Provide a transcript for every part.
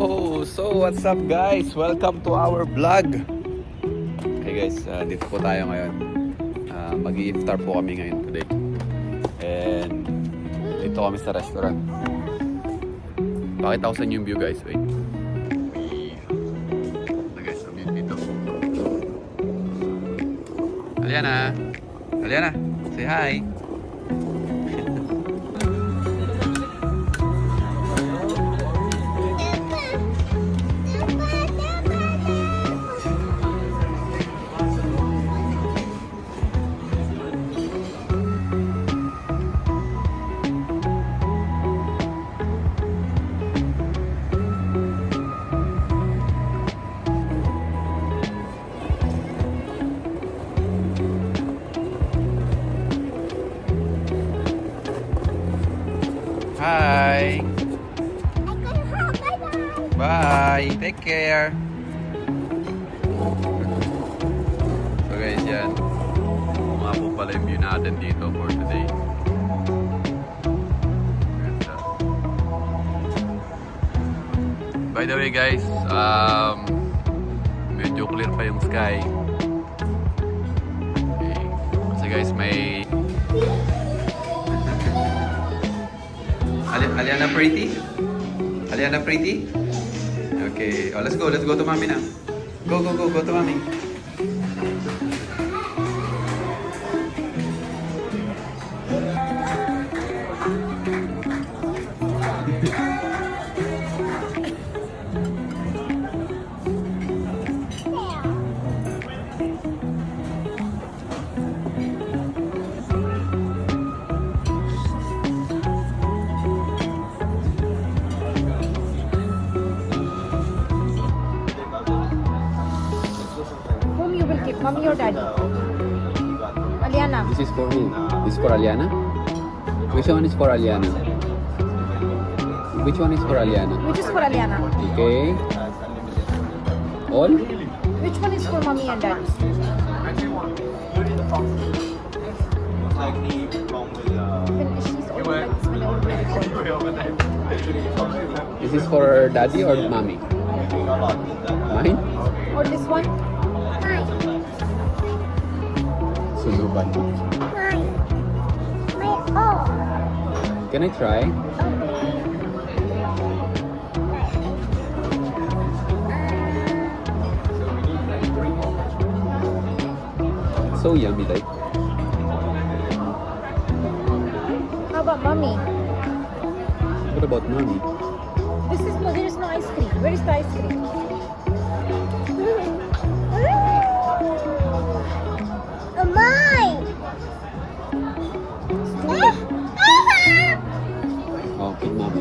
So what's up guys? Welcome to our vlog. Okay guys, dito po tayo ngayon. Mag-i-iftar po kami ngayon today. And dito kami sa restaurant. Pakita ko sa inyo yung view guys. Wait. Guys, ang view dito. Aliana! Aliana! Say hi! Hi! Bye! Take care! So guys, yan. Mga po pala yung view natin dito for today. Ganda. By the way guys, medyo clear pa yung sky. Okay. Kasi guys, may Aliana pretty? Aliana pretty? Okay. Oh, let's go to mommy now. Go to mommy. Mommy or daddy? Aliana. This is for who? This is for Aliana? Which one is for Aliana? Which one is for Aliana? Which is for Aliana? Okay. All? Which one is for mommy and daddy? Even she's always like this whenever we record. This is for daddy or mommy? Mine? Or this one? Suluban. Can I try? So yummy, like. How about mommy? What about mommy? There is no ice cream. Where is the ice cream? Okay, mommy.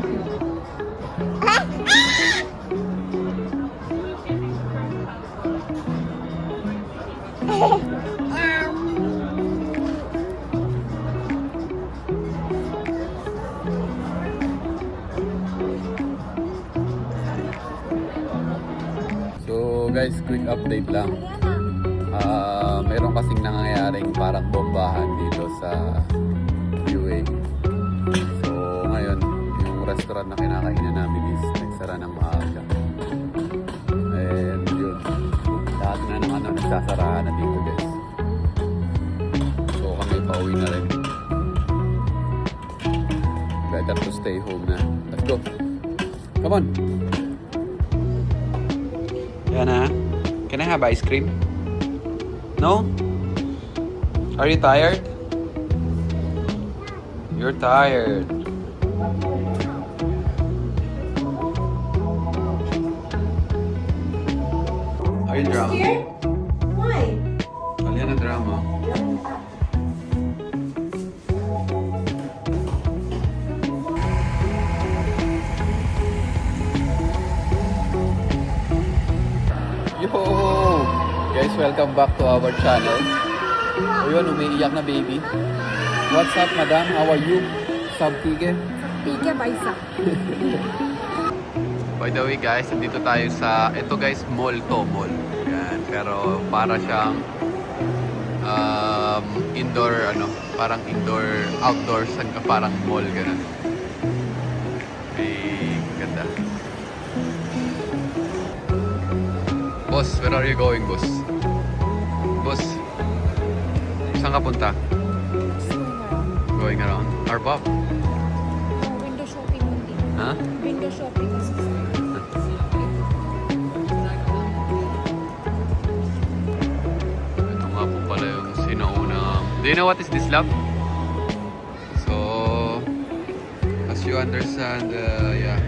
So guys, quick update lang. Meron kasing nangyayaring parang bombahan dito sa UAE. So ngayon, yung restaurant na kinakainan namin is nagsara ng maaga. And yun, lahat na ng nagsasarahan na dito guys. So kami pauwi na rin. Better to stay home na. Let's go. Come on. Yana, can I have ice cream? No? Are you tired? You're tired. Are you drama? Scared? Why? Aliana drama. Yo! Guys, welcome back to our channel. O yun, umiiyak na baby. What's up, madam? How are you? Sabtige? Pika Baisa. By the way guys, nandito tayo sa, ito guys, mall to, mall. Yan, pero para siyang indoor, parang indoor, outdoor, parang mall, ganun. May ganda. Boss, where are you going, boss? Boss, saan ka punta? Just going around. Going around? Arbab? No, window shopping only. Ha? Window shopping is Ito nga po pala yung sinaunang... Do you know what is this, love? So, as you understand, yeah.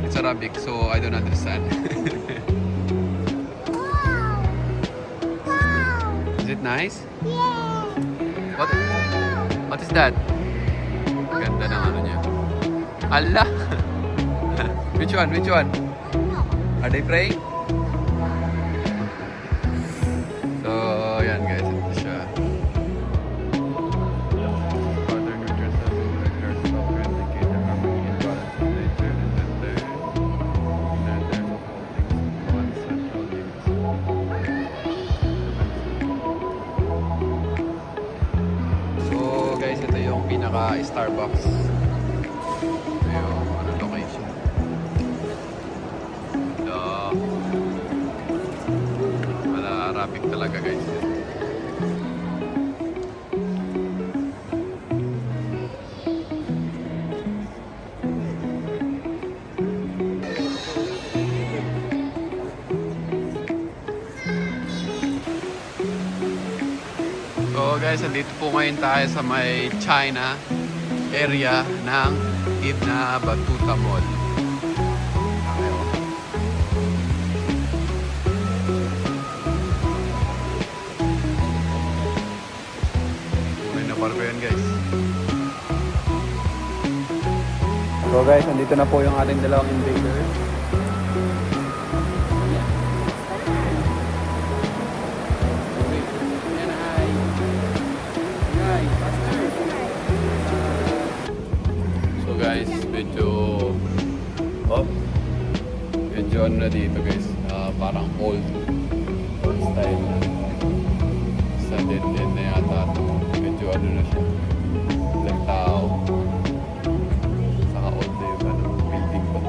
It's Arabic, so I don't understand. Is it nice? What is that? Ganda ng ano niya. Allah! Which one? Which one? Are they praying? So, yan guys. Ito siya. Other nutrients have been declared to indicate the harmony and balance of nature and that there of all things one central limit. So guys, ito yung pinaka-Starbucks. Ito yung ano, location. So, wala Arabic talaga guys. So guys, andito po ngayon tayo sa may China area ng Ibn Battuta Mall. May naparko yan guys. So guys, andito na po yung ating dalawang invaders. So guys, medyo ano na dito guys, parang old style. Sa dead na yata ito. Medyo ano na siya, ilang tao. Saka old na yung ano, building pa.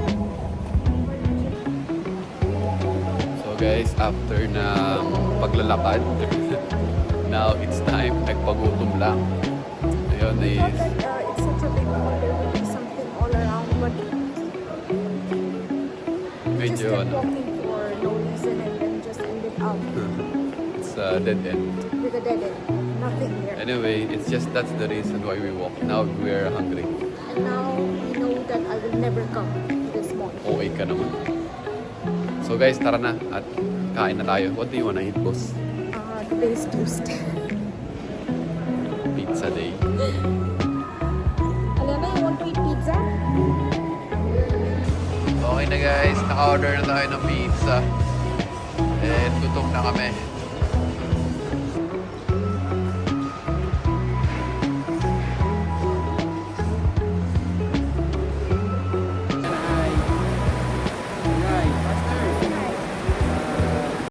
So guys, after ng paglalakad, now it's time, nagpagutom lang. Ayun is it's such a big mall. There will be something all around, but we just medyo kept ano, walking for no reason and then just ended up it's a dead end. with a dead end. Nothing there. Anyway, it's just that's the reason why we walk. Now we're hungry. And now we know that I will never come to this mall. OA ka naman. So guys, tara na at kain na tayo. What do you wanna eat, boss? Today's Tuesday. Pizza day. Alena, you want to eat pizza? Okay na guys, naka-order na tayo ng pizza. And gutom na kami.